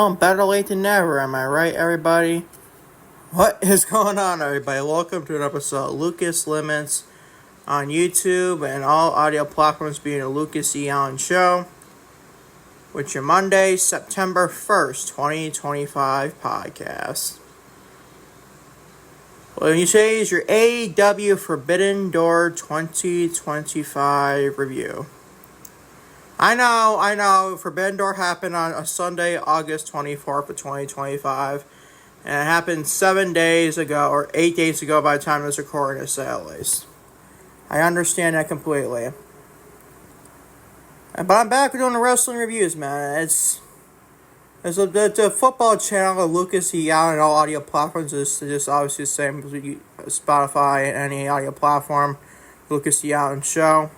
Well, better late than never, am I right, everybody? What is going on, everybody? Welcome to an episode of Lucas Limits on YouTube and all audio platforms, being a Lucas E. Allen show, with your Monday, September 1st, 2025 podcast. Well, you say is your AEW Forbidden Door 2025 review. I know, Forbidden Door happened on a Sunday, August 24th of 2025, and it happened 7 days ago, or 8 days ago by the time this recording is at least. I understand that completely. But I'm back doing the wrestling reviews, man. It's the football channel of Lucas E. Allen and all audio platforms is just obviously the same as Spotify and any audio platform. Lucas E. Allen show.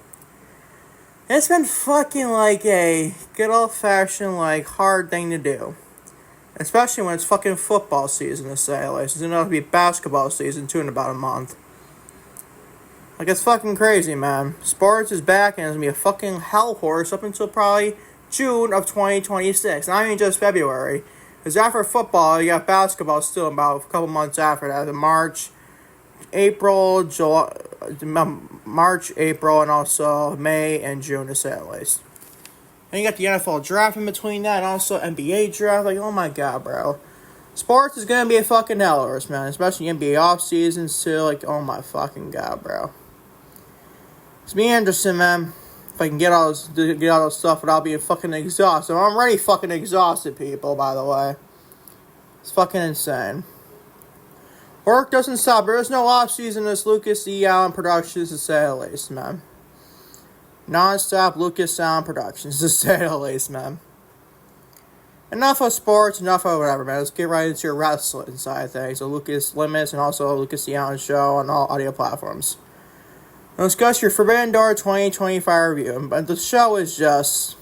It's been fucking like a good old-fashioned, hard thing to do. Especially when it's fucking football season, to say at least. It's going to be basketball season, too, in about a month. It's fucking crazy, man. Sports is back, and it's going to be a fucking hell horse up until probably June of 2026. Not even just February. Because after football, you got basketball still about a couple months after that. March, April, and also May and June, to say at least. And you got the NFL draft in between that, and also NBA draft. Oh my god, bro. Sports is gonna be a fucking hell horse, man. Especially NBA off seasons too. Oh my fucking god, bro. It's me, Anderson, man. If I can get all this stuff without being fucking exhausted. I'm already fucking exhausted, people, by the way. It's fucking insane. Work doesn't stop. There is no off-season in this Lucas E. Allen Productions, to say the least, man. Non-stop Lucas Allen Productions, to say the least, man. Enough of sports, enough of whatever, man. Let's get right into your wrestling side of things. So Lucas Limits and also Lucas E. Allen Show on all audio platforms. We'll discuss your Forbidden Door 2025 review. But the show is just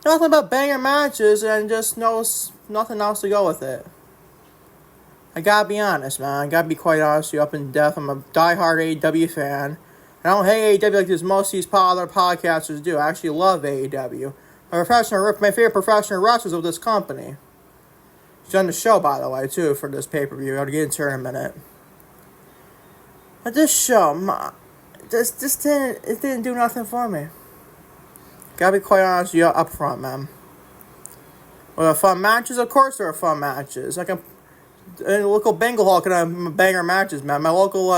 nothing but banger matches and just nothing else to go with it. I gotta be honest, man. I gotta be quite honest with you up in depth. I'm a diehard AEW fan. I don't hate AEW like most of these other podcasters do. I actually love AEW. My favorite professional wrestlers of this company. She's on the show, by the way, too, for this pay-per-view. I'll get into her in a minute. But this show, it didn't do nothing for me. Gotta be quite honest with you up front, man. Well, fun matches? Of course there are fun matches. And the local Bengal Hall can have banger matches, man. My local,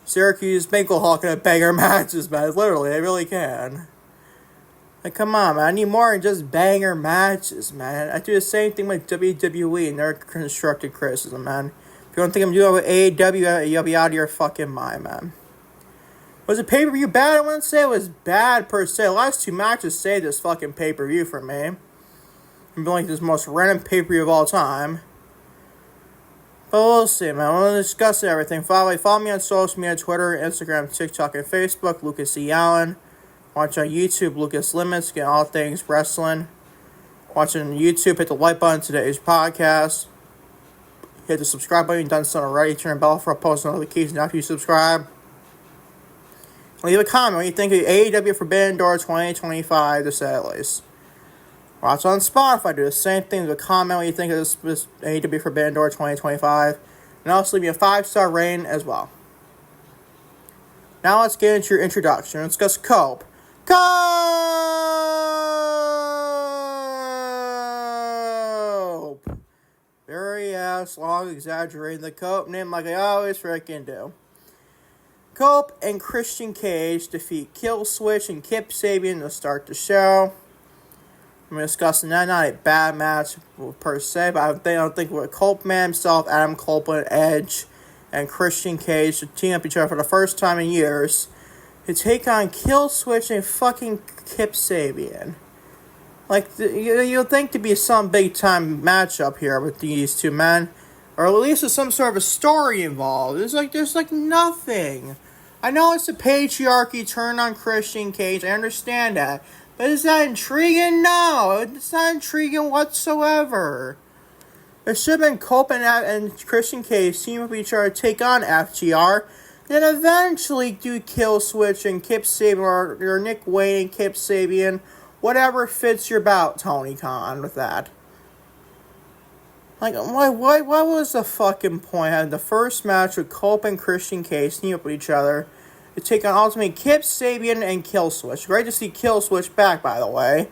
Syracuse Bengal Hall can have banger matches, man. Literally, they really can. Come on, man. I need more than just banger matches, man. I do the same thing with WWE and their constructed criticism, man. If you don't think I'm doing it with AEW, you'll be out of your fucking mind, man. Was the pay-per-view bad? I wouldn't say it was bad, per se. The last two matches saved this fucking pay-per-view for me. I'm feeling this most random pay-per-view of all time. But we'll see, man. We'll discuss everything. Follow me on social media, Twitter, Instagram, TikTok, and Facebook, Lucas E. Allen. Watch on YouTube, Lucas Limits, get all things wrestling. Watch on YouTube, hit the like button to today's podcast. Hit the subscribe button if you've done so already. Turn the bell for post notifications after you subscribe. Leave a comment what you think of AEW Forbidden Door 2025, to say at least. Watch on Spotify, do the same thing. Leave a comment what you think of this AEW Forbidden Door 2025. And also leave me a 5-star rating as well. Now let's get into your introduction. Let's discuss Cope. Cope! Very ass, long, exaggerating the Cope name like I always freaking do. Cope and Christian Cage defeat Killswitch and Kip Sabian to start the show. I'm discussing that, not a bad match per se, but I don't think with Cope man himself, Adam Copeland, Edge, and Christian Cage to team up each other for the first time in years to take on Killswitch and fucking Kip Sabian. You'd think to be some big time matchup here with these two men, or at least with some sort of a story involved. There's nothing. I know it's a patriarchy turn on Christian Cage. I understand that. But is that intriguing? No, it's not intriguing whatsoever. It should have been Cope and Christian Cage team up each other to take on FTR. Then eventually do Killswitch and Kip Sabian, or Nick Wayne and Kip Sabian. Whatever fits your bout, Tony Khan, with that. Like, what was the fucking point? Having the first match with Cope and Christian Cage team up with each other to take on Ultimate Kip Sabian and Killswitch. Great to see Killswitch back, by the way.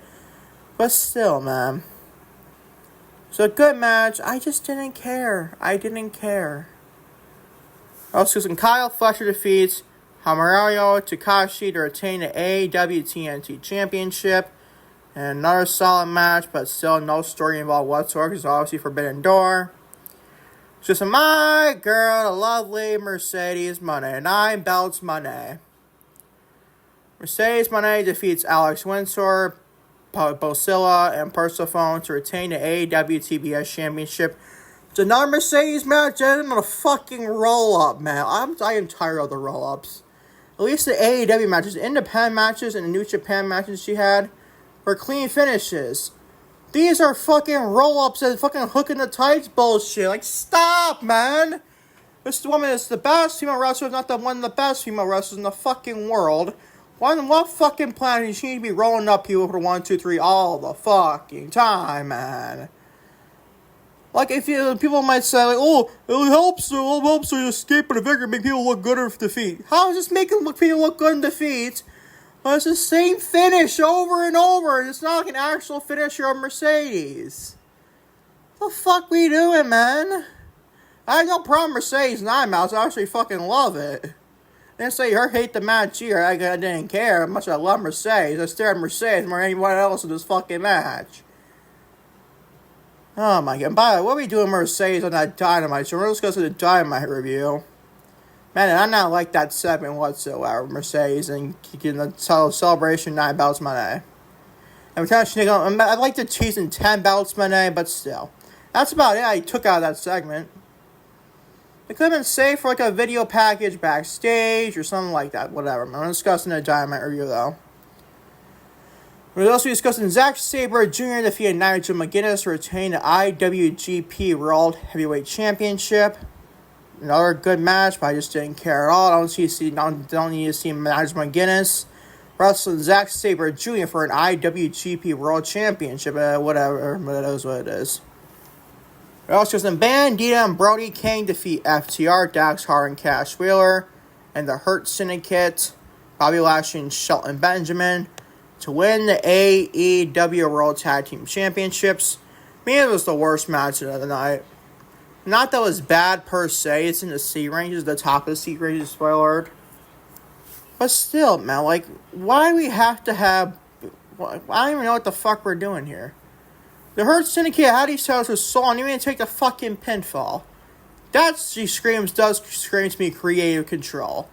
But still, man. It's a good match. I just didn't care. Also, Kyle Fletcher defeats Hiromu Takahashi to retain the AEW TNT Championship. And another solid match, but still no story involved whatsoever, because obviously Forbidden Door. It's just my girl, the lovely Mercedes Mone. 9 belts Mone. Mercedes Mone defeats Alex Windsor, Bozilla, and Persephone to retain the AEW TBS Championship. It's another Mercedes match, and a fucking roll-up, man. I am tired of the roll-ups. At least the AEW matches, the independent matches, and the New Japan matches she had were clean finishes. These are fucking roll-ups and fucking hook in the tights bullshit. Like, stop, man. This woman is the best female wrestler, if not the one of the best female wrestlers in the fucking world. What fucking planet does she need to be rolling up people for 1, 2, 3 all the fucking time, man? Like, people might say, like, oh, it helps her to escape with a vigor, make people look good in defeat. How is this making people look good in defeat? Well, it's the same finish over and over. It's not like an actual finisher of Mercedes. What the fuck we doing, man? I have no problem with Mercedes 9 belts. I actually fucking love it. I didn't say her hate the match here. I didn't care how much I love Mercedes. I stare at Mercedes more than anyone else in this fucking match. Oh my god. By the way, what are we doing Mercedes on that Dynamite? So we're discussing the Dynamite review. Man, and I not like that segment whatsoever. Mercedes and getting the celebration 9 belts Mone. And I'd like to tease in 10 belts Mone, but still. That's about it I took out of that segment. It could have been saved for like a video package backstage or something like that. Whatever. I'm discussing the Dynamite review though. We're also discussing Zack Sabre Jr. defeated Nigel McGuinness to retain the IWGP World Heavyweight Championship. Another good match, but I just didn't care at all. I don't need to see Nigel McGuinness wrestling Zack Sabre Jr. for an IWGP World Championship. Whatever, but it is what it is. We're also discussing Bandido and Brody King defeat FTR, Dax Harwood, and Cash Wheeler, and the Hurt Syndicate, Bobby Lashley and Shelton Benjamin, to win the AEW World Tag Team Championships. I mean, it was the worst match of the night. Not that it was bad per se, it's in the C ranges, the top of the C ranges, spoiler alert. But still, man, like, why do we have to have... I don't even know what the fuck we're doing here. The Hurt Syndicate had these titles for so long, you even take the fucking pinfall. That screams to me creative control.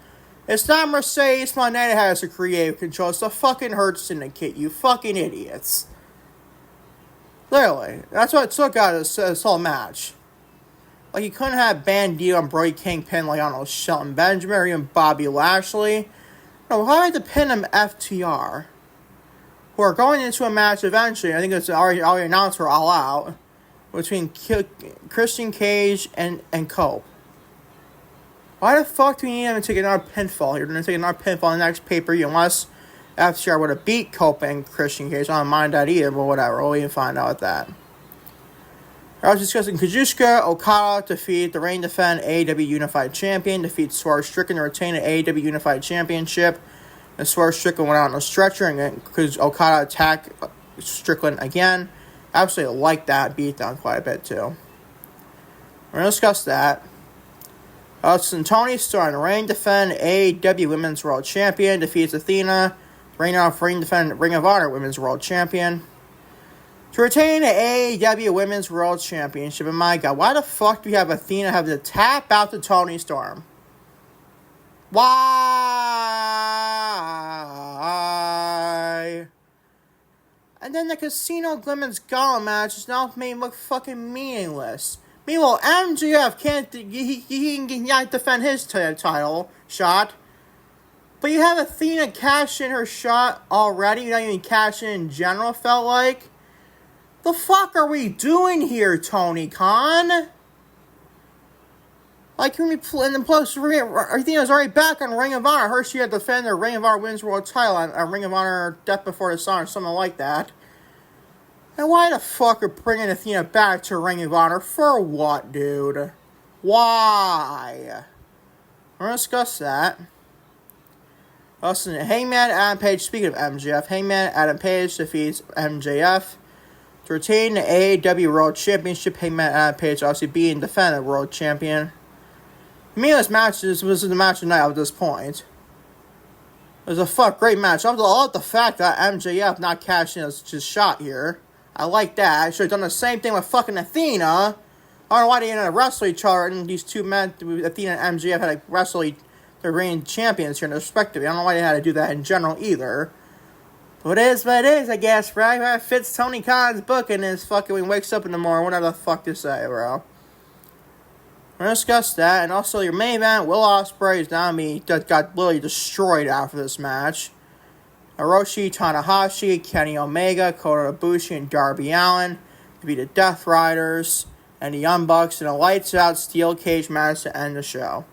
It's not Mercedes Mone that has the creative control, it's the fucking Hurt Syndicate, you fucking idiots. Literally, that's what it took out of this whole match. Like, you couldn't have Bandido and Brody King pin, like, I don't know, Shelton Benjamin or even Bobby Lashley. No, how did to pin them FTR? Who are going into a match eventually, I think it's already announced for All Out, between Christian Cage and Cope. Why the fuck do we need them to take another pinfall here? They're going to take another pinfall in the next pay-per-view, unless FTR would have beat Cope and Christian Cage. I don't mind that either, but whatever, we'll even find out with that. I was discussing Kazuchika Okada defeat the reigning defending AEW Unified Champion, defeats Swerve Strickland to retain the AEW Unified Championship. And Swerve Strickland went out on a stretcher, and because Okada attacked Strickland again. Absolutely like that beatdown quite a bit too. We're going to discuss that. Toni Storm, the reigning defending AEW Women's World Champion, defeats Athena, reigning defending Ring of Honor Women's World Champion, to retain the AEW Women's World Championship. And my god, why the fuck do we have Athena have to tap out to Toni Storm? Why? And then the Casino Women's Gauntlet match is now made look fucking meaningless. Meanwhile, MJF can't defend his title shot. But you have Athena cash in her shot already. You're not even cashing in general, felt like. The fuck are we doing here, Tony Khan? Like, when we play, and then plus, Athena's already back on Ring of Honor. I heard she had defended the Ring of Honor Women's World title on Ring of Honor Death Before the Sun or something like that. And why the fuck are bringing Athena back to Ring of Honor? For what, dude? Why? We're going to discuss that. Also, Hangman Adam Page, speaking of MJF, Hangman Adam Page defeats MJF to retain the AEW World Championship. Hangman Adam Page obviously being defended world champion. To me, this match was the match of the night at this point. It was a great match. I love the fact that MJF not cashing his shot here. I like that. I should have done the same thing with fucking Athena. I don't know why they didn't wrestle each other, and these two men, Athena and MJF, had to wrestle their reigning champions here respectively. I don't know why they had to do that in general either. But it is what it is, I guess, right? That fits Tony Khan's book and his fucking when he wakes up in the morning, whatever the fuck to say, bro. We're going to discuss that. And also, your main event, Will Ospreay is down me, that got literally destroyed after this match. Hiroshi, Tanahashi, Kenny Omega, Kota Ibushi, and Darby Allin defeated Death Riders and the Young Bucks in a lights-out steel cage match to end the show.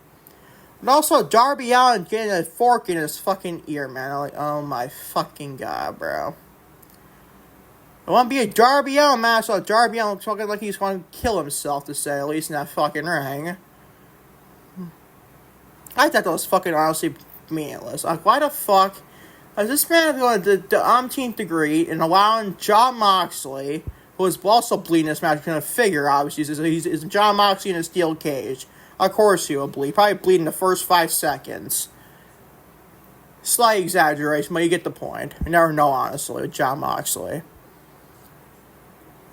But also, Darby Allin getting a fork in his fucking ear, man. I'm like, oh my fucking god, bro. It won't be a Darby Allin match, so Darby Allin looks fucking like he's going to kill himself, to say, at least in that fucking ring. I thought that was fucking honestly meaningless. Like, why the fuck is this man going to the umpteenth degree and allowing Jon Moxley, who is also bleeding this match, kind of figure, obviously, he's Jon Moxley in a steel cage. Of course he will bleed. Probably bleed in the first 5 seconds. Slight exaggeration, but you get the point. You never know, honestly, with Jon Moxley.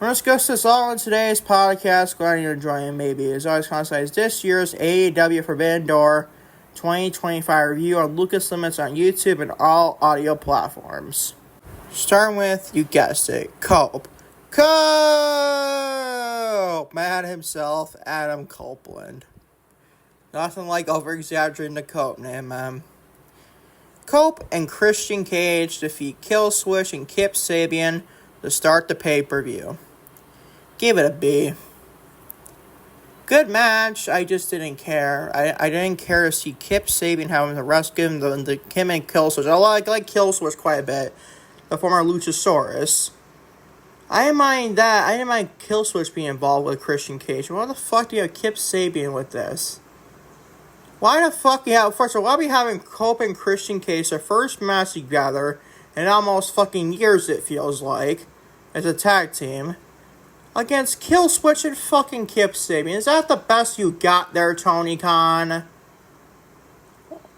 We're going to discuss this all in today's podcast. Glad you're enjoying, maybe. As always, concerns this year's AEW Forbidden Door 2025 review on Lucas Limits on YouTube and all audio platforms. Starting with, you guessed it, Cope. Man himself, Adam Copeland. Nothing like over-exaggerating the Cope name, man. Cope and Christian Cage defeat Killswitch and Kip Sabian to start the pay-per-view. Give it a B. Good match, I just didn't care. I didn't care to see Kip Sabian having to rescue him and Killswitch. I like Killswitch quite a bit. The former Luchasaurus. I didn't mind that. I didn't mind Killswitch being involved with Christian Cage. Why the fuck do you have Kip Sabian with this? Why the fuck first of all, why are we having Cope and Christian Cage, their first match together in almost fucking years, it feels like, as a tag team, against Killswitch and fucking Kip Sabian? Is that the best you got there, Tony Khan?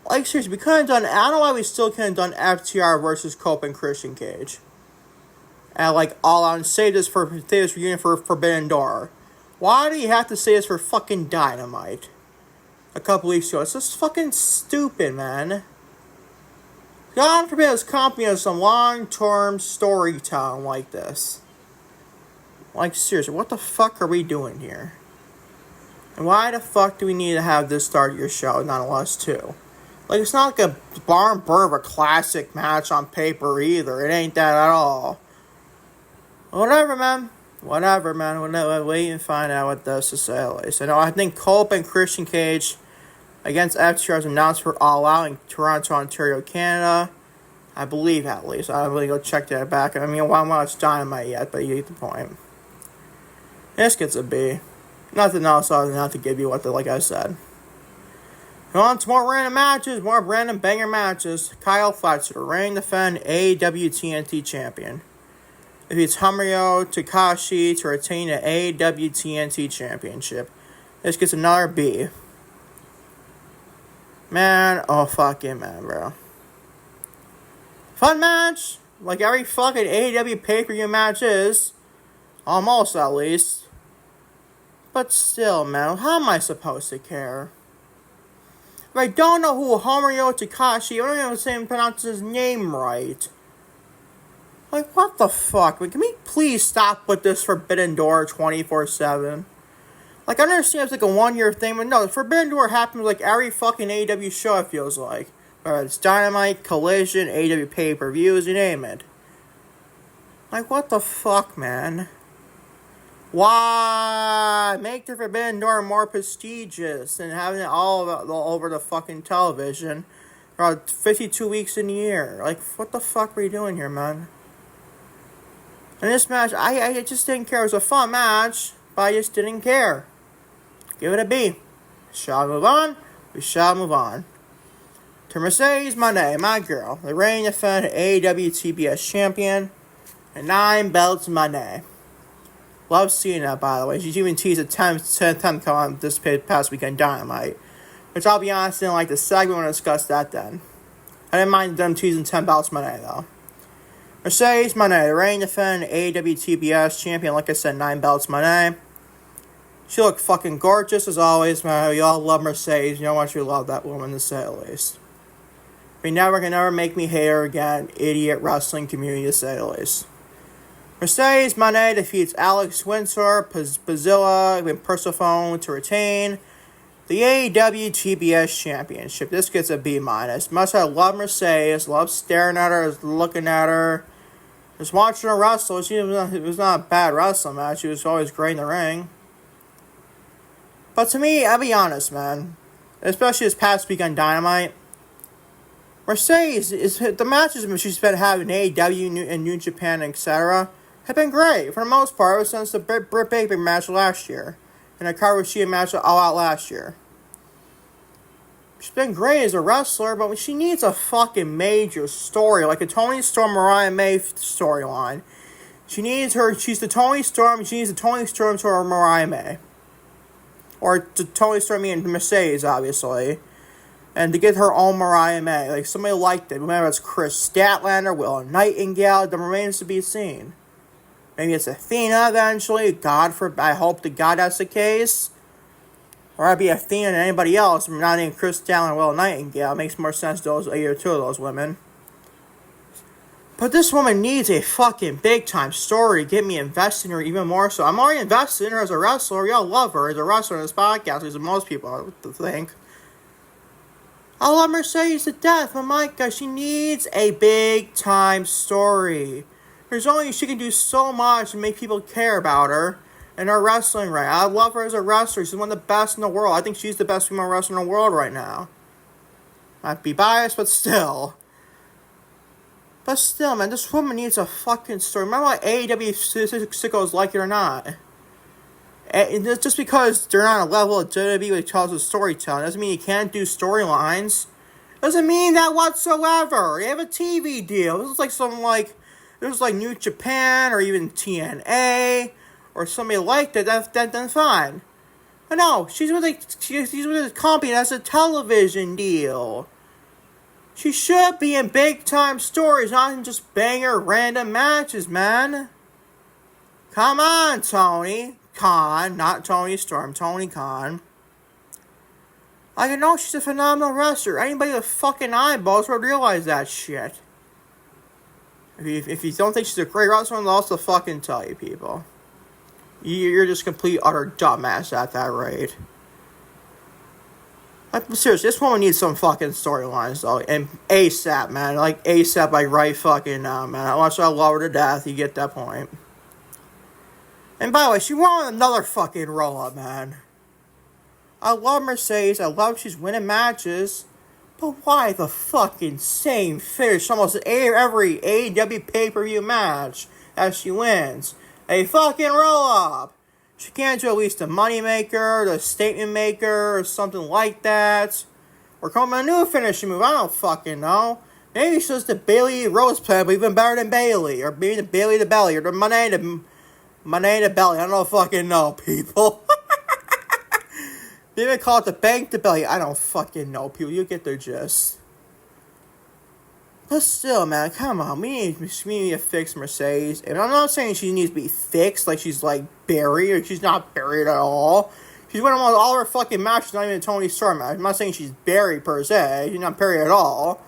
Like, seriously, we couldn't have done, I don't know why we still couldn't have done FTR versus Cope and Christian Cage. And, like, all on, say this reunion for Forbidden Door. Why do you have to say this for fucking Dynamite? A couple weeks ago. It's just fucking stupid, man. God forbid this company has some long-term storytelling like this. Like, seriously, what the fuck are we doing here? And why the fuck do we need to have this start your show, not us too? Like, it's not like a barn burn of a classic match on paper either. It ain't that at all. Whatever, man. We'll wait and find out what this is to say at least. I think Cope and Christian Cage against FTR is announced for All Out in Toronto, Ontario, Canada. I believe, at least. I'll really go check that back. I mean, I won't watch Dynamite yet, but you get the point. This gets a B. Nothing else other than that to give you like I said. On to more random matches, more random banger matches. Kyle Fletcher, reigning defend AEW TNT Champion. If it's Hiromu Takahashi to retain the AEW TNT Championship. This gets another B. Man, oh fucking man, bro. Fun match, like every fucking AEW pay-per-view match is. Almost, at least. But still, man, how am I supposed to care? If I don't know who Hiromu Takahashi, I don't even pronounce his name right. Like, what the fuck? Like, can we please stop with this Forbidden Door 24/7? Like, I understand it's like a 1-year thing, but no, the Forbidden Door happens like every fucking AEW show, it feels like. Whether it's Dynamite, Collision, AEW pay-per-views, you name it. Like, what the fuck, man? Why? Make the Forbidden Door more prestigious than having it all over the fucking television around 52 weeks in a year. Like, what the fuck are we doing here, man? And this match, I just didn't care. It was a fun match, but I just didn't care. Give it a B. Shall move on? We shall move on. To Mercedes Moné, my girl, the reigning defending AEW TBS champion, and 9 belts Moné. Love seeing that, by the way. She's even teased a 10th time come on this past weekend Dynamite. Which I'll be honest, I didn't like the segment when I discussed that then. I didn't mind them teasing 10 belts Moné though. Mercedes Moné, the reigning defending AEW TBS champion, like I said, 9 belts Moné. She looked fucking gorgeous as always, man. We all love Mercedes. You know how much we love that woman, to say the least. You can never make me hate her again. Idiot wrestling community, to say the least. Mercedes Moné defeats Alex Windsor, Bozilla Persephone to retain the AEW TBS Championship. This gets a B-. Much I love Mercedes, love staring at her, looking at her, just watching her wrestle. It was not a bad wrestling match. She was always great in the ring. But to me, I'll be honest, man, especially this past week on Dynamite, Mercedes, the matches she's been having in AEW and New Japan, etc., have been great for the most part, ever since the Britt Baker match last year and the Kazuchika match All Out last year. She's been great as a wrestler, but she needs a fucking major story, like a Toni Storm Mariah May storyline. She's the Toni Storm, she needs the Toni Storm to her Mariah May. Or to Toni Storm and Mercedes, obviously. And to get her own Mariah May. Like, somebody liked it. Remember, it's Chris Statlander, Will Nightingale. That remains to be seen. Maybe it's Athena eventually. I hope to God that's the case. Or I'd be Athena than anybody else. I'm not named Chris Statlander or Will Nightingale. It makes more sense to either two of those women. But this woman needs a fucking big-time story to get me invested in her even more so. I'm already invested in her as a wrestler. We all love her as a wrestler in this podcast, as most people I think. I love Mercedes to death, but my God, she needs a big-time story. She can do so much to make people care about her and her wrestling right. I love her as a wrestler. She's one of the best in the world. I think she's the best female wrestler in the world right now. Might be biased, but still. But still, man, this woman needs a fucking story. Remember what AEW sickos like it or not? And just because they're not on a level of WWE which tells us storytelling doesn't mean you can't do storylines. Doesn't mean that whatsoever. They have a TV deal. This is like New Japan or even TNA or somebody like that. Then fine. But no, she's with a company that has a television deal. She should be in big-time stories, not in just banger random matches, man. Come on, Tony Khan. Not Toni Storm, Tony Khan. I know she's a phenomenal wrestler. Anybody with fucking eyeballs would realize that shit. If you don't think she's a great wrestler, I'll also fucking tell you, people. You're just complete, utter dumbass at that rate. Seriously, this woman needs some fucking storylines, though. And ASAP, man. Like, ASAP, like, right fucking now, man. Unless I love her to death, you get that point. And by the way, she won another fucking roll-up, man. I love Mercedes. I love she's winning matches. But why the fucking same finish almost every AEW pay-per-view match as she wins? A fucking roll-up. She can't do at least a money maker, the statement maker, or something like that. Or come up with a new finishing move. I don't fucking know. Maybe it's just the Bailey Rose Plant, but even better than Bailey. Or maybe the Bailey to Belly. Or the Mone to Belly. I don't fucking know, people. They even call it the Bank to Belly. I don't fucking know, people. You get their gist. But still, man, come on. We need to fix Mercedes. And I'm not saying she needs to be fixed, like she's, like, buried, or she's not buried at all. She's winning all her fucking matches, not even a Toni Storm match. I'm not saying she's buried, per se. She's not buried at all.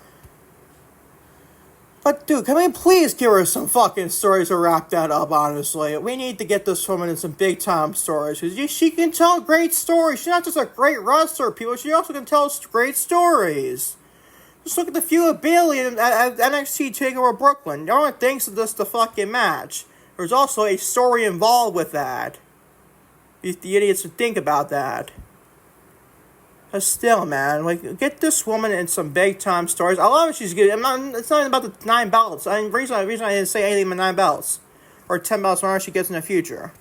But, dude, can we please give her some fucking stories to wrap that up, honestly? We need to get this woman in some big-time stories. Because she can tell great stories. She's not just a great wrestler, people. She also can tell great stories. Just look at the feud of Bailey at NXT TakeOver Brooklyn. No one thinks of this the fucking match. There's also a story involved with that. The idiots would think about that. But still, man, like, get this woman in some big-time stories. I love it she's good. It's not even about the 9 belts. The reason I didn't say anything about 9 belts. or 10 belts, whatever she gets in the future.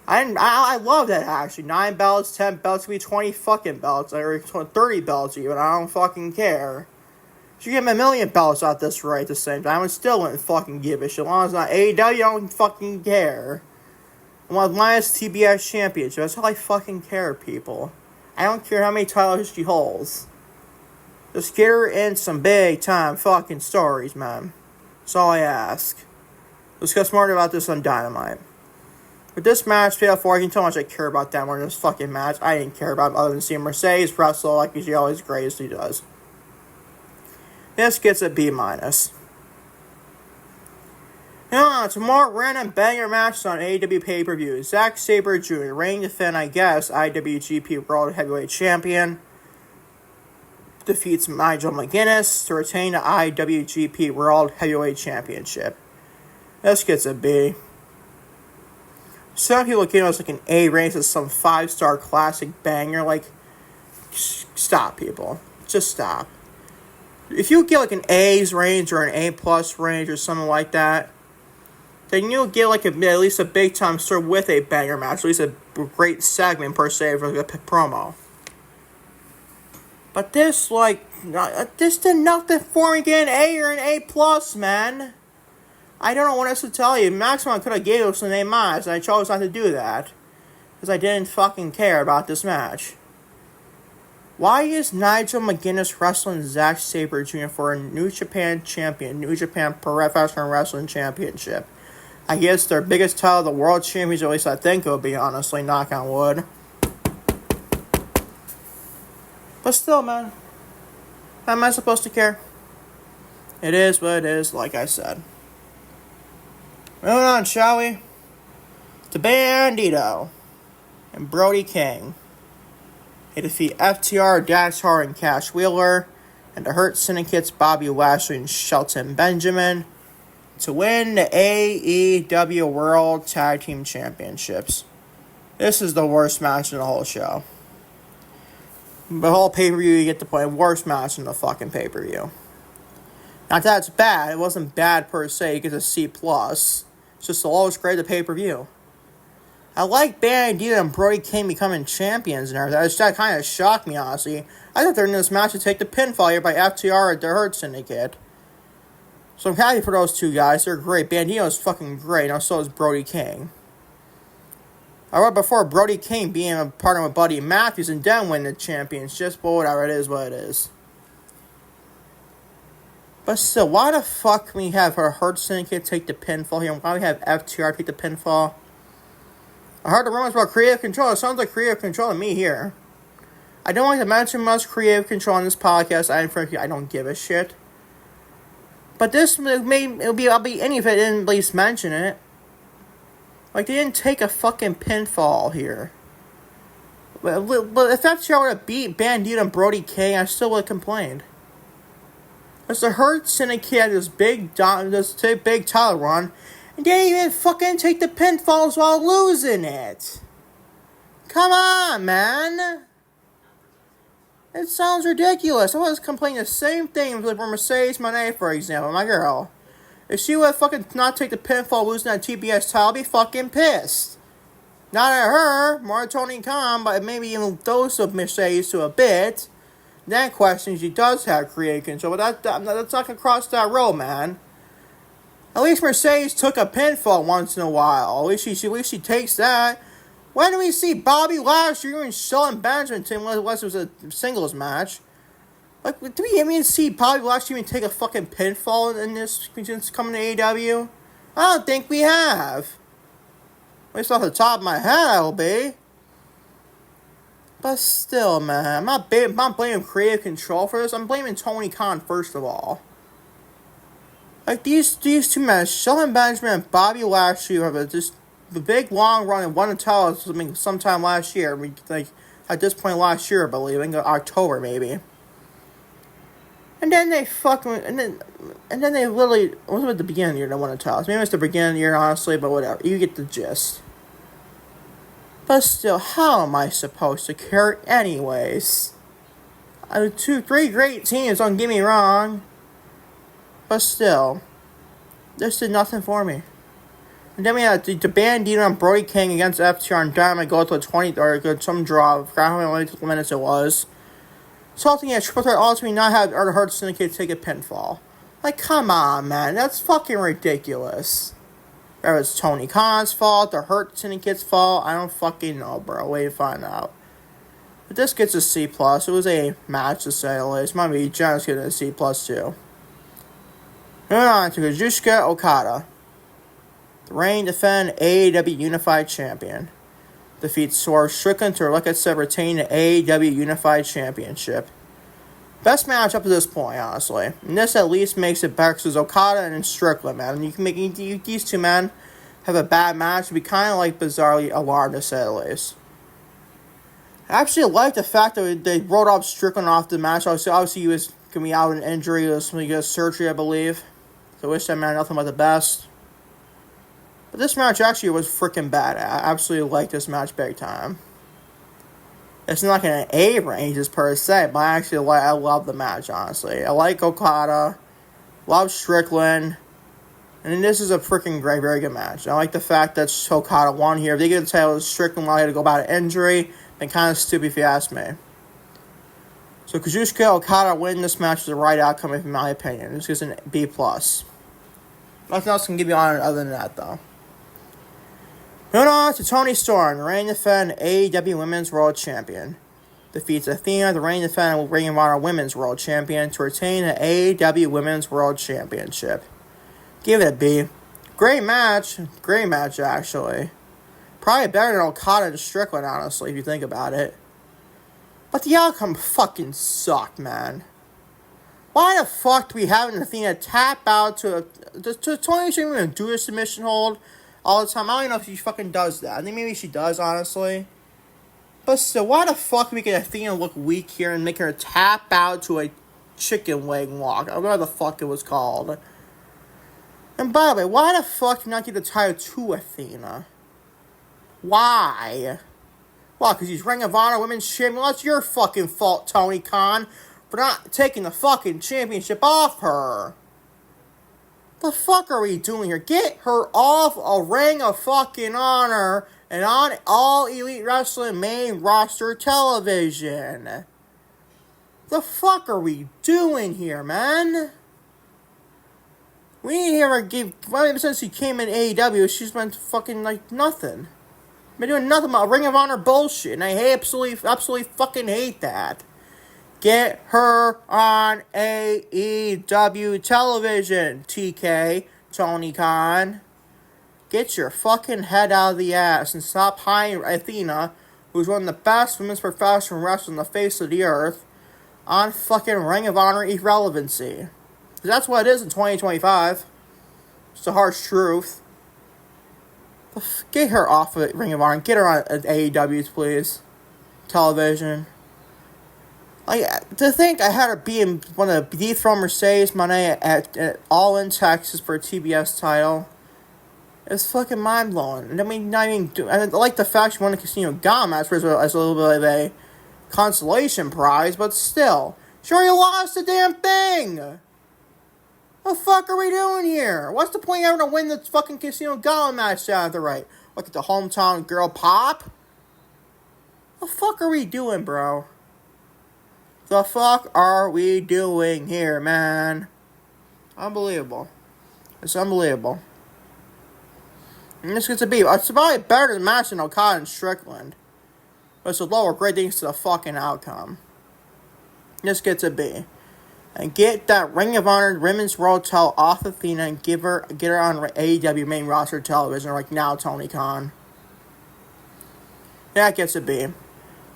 I love that, actually. 9 belts, 10 belts, could be 20 fucking belts, or 30 belts even. I don't fucking care. She give me a million belts at this rate at the same time, I still wouldn't fucking give a shit. As long as it's not AEW, I don't fucking care. I want Alliance TBS Championship. That's all I fucking care, people. I don't care how many titles she holds. Just get her in some big time fucking stories, man. That's all I ask. Let's discuss more about this on Dynamite. With this match, PL4, I can tell how much I care about that more than this fucking match. I didn't care about it other than seeing Mercedes wrestle like she always graciously does. This gets a B-. Now, to more random banger matches on AEW pay-per-view. Zack Sabre Jr. reigning to defend, I guess, IWGP World Heavyweight Champion. Defeats Nigel McGuinness to retain the IWGP World Heavyweight Championship. This gets a B. Some people give us like an A rating as some 5-star classic banger. Like, stop, people. Just stop. If you get like an A's range or an A+ range or something like that, then you'll get like at least a big time story with a banger match, at least a great segment per se for like a promo. But this, this did nothing for me. Get an A or an A+, man. I don't know what else to tell you. Maximum I could have gave us an A-, and I chose not to do that. Because I didn't fucking care about this match. Why is Nigel McGuinness wrestling Zack Sabre Jr. for a New Japan Champion, New Japan Professional Wrestling Championship? I guess their biggest title, the World Championship, at least I think it would be, honestly, knock on wood. But still, man. How am I supposed to care? It is what it is, like I said. Moving on, shall we? To Bandido and Brody King. They defeat FTR, Dax Harwood, and Cash Wheeler, and the Hurt Syndicate's Bobby Lashley and Shelton Benjamin to win the AEW World Tag Team Championships. This is the worst match in the whole show. The whole pay-per-view, you get the point. Worst match in the fucking pay-per-view. Not that it's bad. It wasn't bad per se. You get a C+. It's just the lowest grade of the pay-per-view. I like Bandido and Brody King becoming champions and everything. That kind of shocked me, honestly. I thought they were in this match to take the pinfall here by FTR at the Hurt Syndicate. So I'm happy for those two guys. They're great. Bandido is fucking great. And so is Brody King. I wrote before Brody King being a partner with Buddy Matthews and then win the championship. But whatever, it is what it is. But still, why the fuck can we have our Hurt Syndicate take the pinfall here? Why do we have FTR take the pinfall? I heard the rumors about creative control. It sounds like creative control to me here. I don't like to mention much creative control on this podcast. I don't give a shit. But this I'll be any if I didn't at least mention it. Like, they didn't take a fucking pinfall here. But if FTR would have beat Bandido and Brody King, I still would have complained. Because the Hurt Syndicate had this big title run, and they didn't even fucking take the pinfalls while losing it. Come on, man. It sounds ridiculous. I was complaining the same thing for Mercedes Mone, for example, my girl. If she would fucking not take the pinfall losing that TBS title, I'd be fucking pissed. Not at her, more at Tony Khan, but maybe even those of Mercedes to a bit. That question, she does have creative control, but that's not gonna cross that road, man. At least Mercedes took a pinfall once in a while. At least she takes that. When do we see Bobby Lashley and Shelton Benjamin unless it was a singles match? Like, do we even see Bobby Lashley even take a fucking pinfall in this since coming to AEW? I don't think we have. At least off the top of my head, I will be. But still, man, I'm not blaming creative control for this. I'm blaming Tony Khan first of all. Like, these two men, Shelton Benjamin and Bobby Lashley, have just the big long run and won the title sometime last year. I mean, like, at this point last year, I believe, in October maybe. And then they and then they literally, it wasn't at the beginning of the year they won the titles. Maybe it's the beginning of the year, honestly, but whatever. You get the gist. But still, how am I supposed to care anyways? 3 great teams, don't get me wrong. But still, this did nothing for me. And then we had the Bandido and Brody King against FTR and Dynamite go to a 20 or some draw. I forgot how many minutes it was. Salting a triple threat ultimately not have or Hurt Syndicate take a pinfall. Like, come on, man. That's fucking ridiculous. That was Tony Khan's fault, the Hurt Syndicate's fault. I don't fucking know, bro. Wait to find out. But this gets a C+. It was a match to say the least. Might be generous getting a C+ too. Moving on to Kazuchika Okada. The reigning defend AEW Unified Champion. Defeats Swerve Strickland to, like I said, retain the AEW Unified Championship. Best match up to this point, honestly. And this at least makes it better because Okada and Strickland, man. And you can make these two men have a bad match. It'd be kind of like bizarrely alarmed to say the least. I actually like the fact that they wrote up Strickland off the match. Obviously he was going to be out with an injury. He was going to get surgery, I believe. So I wish that man nothing but the best. But this match actually was freaking bad. I absolutely like this match big time. It's not like an A ranges per se, but I love the match, honestly. I like Okada, love Strickland, and this is a freaking great, very good match. I like the fact that Okada won here. If they get the title, Strickland wanted to go about an injury, then kind of stupid if you ask me. So Kazuchika Okada winning this match is the right outcome, in my opinion. This is an B+. Nothing else can give you on it other than that, though. Moving on to Toni Storm, the reigning defend AEW Women's World Champion. Defeats Athena, the reigning defend Ring of Honor Women's World Champion, to retain the AEW Women's World Championship. Give it a B. Great match, actually. Probably better than Okada and Strickland, honestly, if you think about it. But the outcome fucking sucked, man. Why the fuck do we have Athena tap out to Toni Storm even do a submission hold all the time? I don't even know if she fucking does that. I think maybe she does, honestly. But still, why the fuck do we get Athena look weak here and make her tap out to a chicken leg walk? I don't know what the fuck it was called. And by the way, why the fuck did you not give the title to Athena? Why? Why? Because he's Ring of Honor Women's Champion? Well, that's your fucking fault, Tony Khan, for not taking the fucking championship off her. The fuck are we doing here? Get her off a Ring of fucking Honor and on All Elite Wrestling main roster television. The fuck are we doing here, man? We need to hear her give... Well, since she came in AEW, she's been fucking like nothing. Been doing nothing but Ring of Honor bullshit, and I absolutely fucking hate that. Get her on AEW television, TK, Tony Khan. Get your fucking head out of the ass and stop hiring Athena, who's one of the best women's professional wrestlers on the face of the earth, on fucking Ring of Honor irrelevancy. That's what it is in 2025. It's the harsh truth. Get her off of Ring of Honor. Get her on AEW, please. Television. To think I had her be in one of the dethrone Mercedes Mone at Allin, Texas for a TBS title. It's fucking mind blowing. I mean, not even. I like the fact she won the Casino Gala match as a little bit of a consolation prize, but still, she already lost the damn thing. What the fuck are we doing here? What's the point of having to win the fucking Casino Gala match out of the right? Look at the hometown girl pop. What the fuck are we doing, bro? The fuck are we doing here, man? Unbelievable. It's unbelievable. And this gets a B. It's probably better than the match than Okada and Strickland. But it's a lower grade thanks to the fucking outcome. This gets a B. And get that Ring of Honor Women's World title off Athena and get her on AEW main roster television like now, Tony Khan. That gets a B.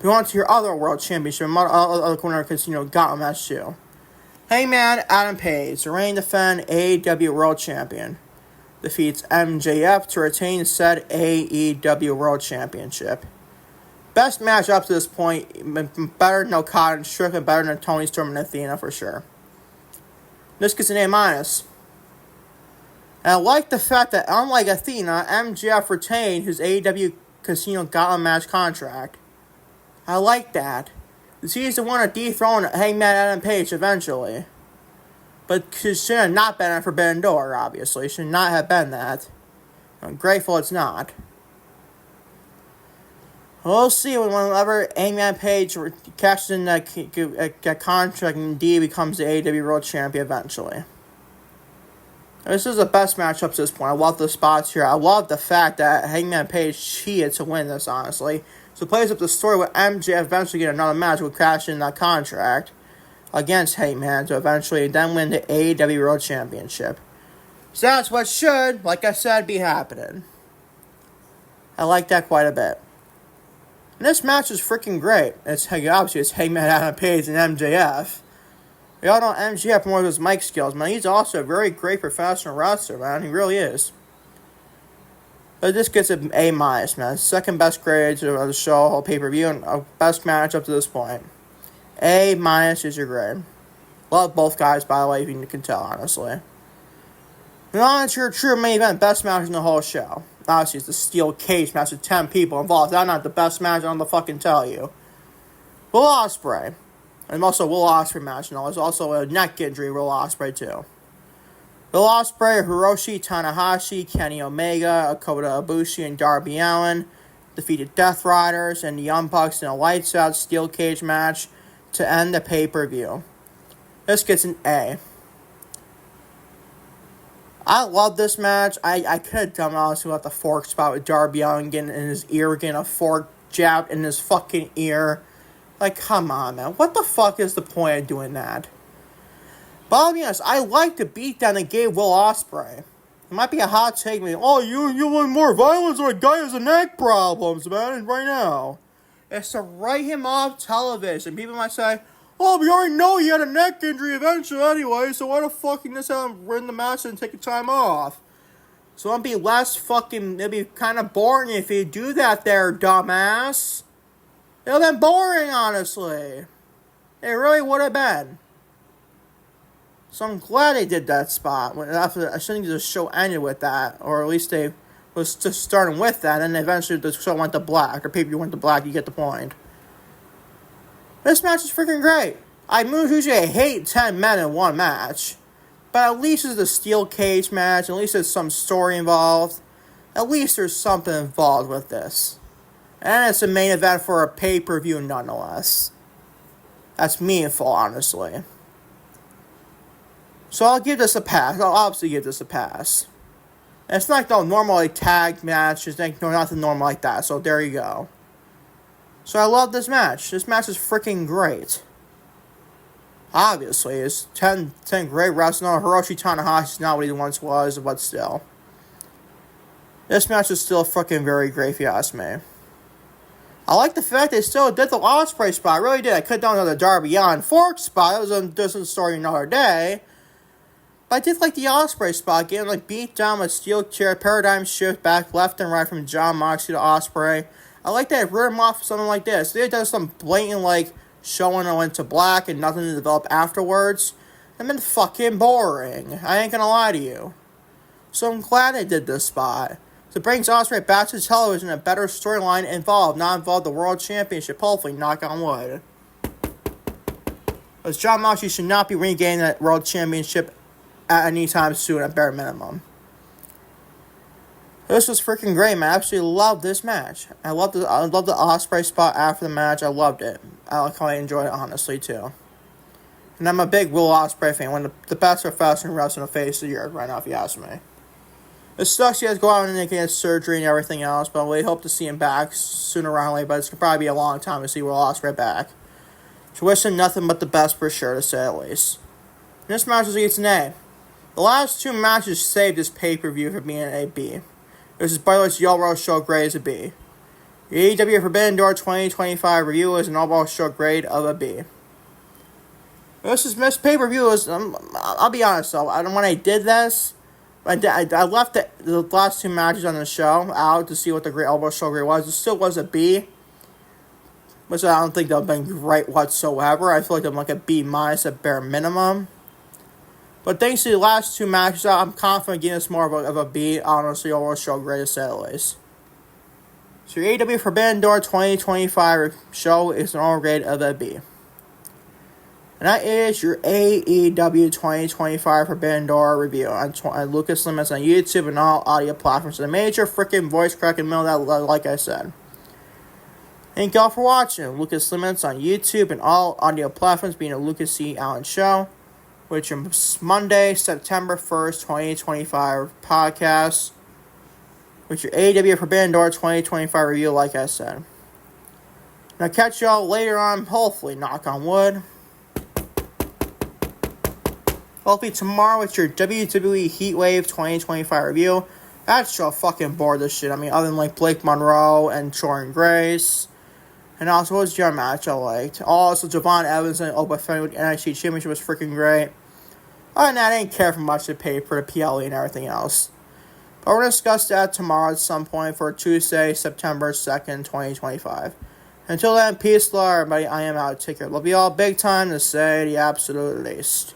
We want to hear other World Championship, other corner Casino Gauntlet match too. Hangman Adam Page, the reigning defend AEW World Champion, defeats MJF to retain said AEW World Championship. Best match up to this point, better than Okada and Strickland, better than Toni Storm and Athena for sure. This gets an A-. And I like the fact that, unlike Athena, MJF retained his AEW Casino Gauntlet match contract. I like that. He's the one to dethrone Hangman Adam Page eventually. But he should have not been at Forbidden Door, obviously. Should not have been that. I'm grateful it's not. We'll see whenever Hangman Page cashes in that contract and indeed becomes the AEW World Champion eventually. This is the best matchup to this point. I love the spots here. I love the fact that Hangman Page cheated to win this, honestly. So it plays up the story with MJF eventually get another match with cashing in that contract against Hangman to eventually then win the AEW World Championship. So that's what should, like I said, be happening. I like that quite a bit. And this match is freaking great. Obviously, it's Hangman Adam Page and MJF. We all know MJF more of his mic skills, man. He's also a very great professional wrestler, man. He really is. But this gets an A-, man. Second best grade of the show, whole pay-per-view, and best match up to this point. A- is your grade. Love both guys, by the way, if you can tell, honestly. And on to your true main event, best match in the whole show. Obviously, it's the steel cage match with 10 people involved. That's not the best match, I'm gonna fucking tell you. Will Ospreay. And also Will Ospreay match. There's also a neck injury, Will Ospreay, too. Will Ospreay, Hiroshi, Tanahashi, Kenny Omega, Kota, Ibushi, and Darby Allin defeated Death Riders and the Young Bucks in a lights out steel cage match to end the pay-per-view. This gets an A. I love this match. I could have done honestly with the fork spot with Darby Allin getting in his ear, getting a fork jabbed in his fucking ear. Like, come on, man. What the fuck is the point of doing that? But I'll be honest, I like the beatdown they gave Will Ospreay. It might be a hot take, me. Oh, you want more violence on a guy who has neck problems, man, right now. It's to write him off television. People might say, oh, we already know he had a neck injury eventually anyway, so why the fuck can this have him win the match and take a time off? So it'd be less fucking, it'd be kind of boring if you do that there, dumbass. It would have been boring, honestly. It really would have been. So I'm glad they did that spot. After, I think the show ended with that, or at least they was just starting with that, and eventually the show went to black, or people went to black, you get the point. This match is freaking great. I usually hate 10 men in one match, but at least it's a steel cage match, at least there's some story involved. At least there's something involved with this. And it's a main event for a pay-per-view nonetheless. That's meaningful, honestly. So I'll give this a pass. I'll obviously give this a pass. And it's not like no normal like, tag matches. No, nothing normal like that. So there you go. So I love this match. This match is freaking great. Obviously, it's 10 great wrestling. Hiroshi Tanahashi is not what he once was, but still. This match is still freaking very great if you ask me. I like the fact they still did the Ospreay spot. I really did. I could have done another Darby Allin fork spot. It was a different story another day. But I did like the Ospreay spot. Getting like beat down with steel chair, paradigm shift back left and right from Jon Moxley to Ospreay. I like that. Rear him off something like this. They done some blatant like showing I went to black and nothing to develop afterwards. It's been fucking boring. I ain't gonna lie to you. So I'm glad they did this spot. So it brings Ospreay back to television, a better storyline not involved the World Championship, hopefully, knock on wood. Because Jon Moxley should not be regaining that World Championship at any time soon, at bare minimum. This was freaking great, man. I absolutely loved this match. I loved the Ospreay spot after the match. I loved it. I quite enjoyed it, honestly, too. And I'm a big Will Ospreay fan. One of the best professional wrestling face of the year right now, if you ask me. It sucks he has to go out and get surgery and everything else, but we hope to see him back sooner or later, but it's going to probably be a long time to see Will Ospreay back. So wish him nothing but the best for sure, to say at least. And this match gets an A. The last two matches saved this pay-per-view for being a B. This is Buzzilla's Yellow Show grade as a B. The AEW Forbidden Door 2025 review is an overall show grade of a B. This pay-per-view is, I'll be honest though, when I did this, I left the last two matches on the show out to see what the overall show grade was. It still was a B, which I don't think they've been great whatsoever. I feel like I'm like a B- at bare minimum. But thanks to the last two matches, I'm confident getting this more of a B, honestly, overall show grade to say at least. So your AEW Forbidden Door 2025 show is an overall grade of a B. And that is your AEW 2025 Forbidden Door review on Lucas Limits on YouTube and all audio platforms. The major freaking voice crack in the middle of that, like I said. Thank y'all for watching. Lucas Limits on YouTube and all audio platforms, being a Lucas C. Allen Show, which is Monday, September 1st, 2025 podcast, with your AEW Forbidden Door 2025 review, like I said. And I'll catch y'all later on, hopefully, knock on wood. Hopefully tomorrow with your WWE Heatwave 2025 review. That show fucking bored this shit. I mean, other than like Blake Monroe and Jordan Grace. And also, what was your match I liked? Also, Javon Evans and Oba Fenn with NXT Championship was freaking great. Other than that, I didn't care for much to pay for the PLE and everything else. But we're going to discuss that tomorrow at some point for Tuesday, September 2nd, 2025. Until then, peace, love, everybody. I am out. Take care. Love you all big time, to say the absolute least.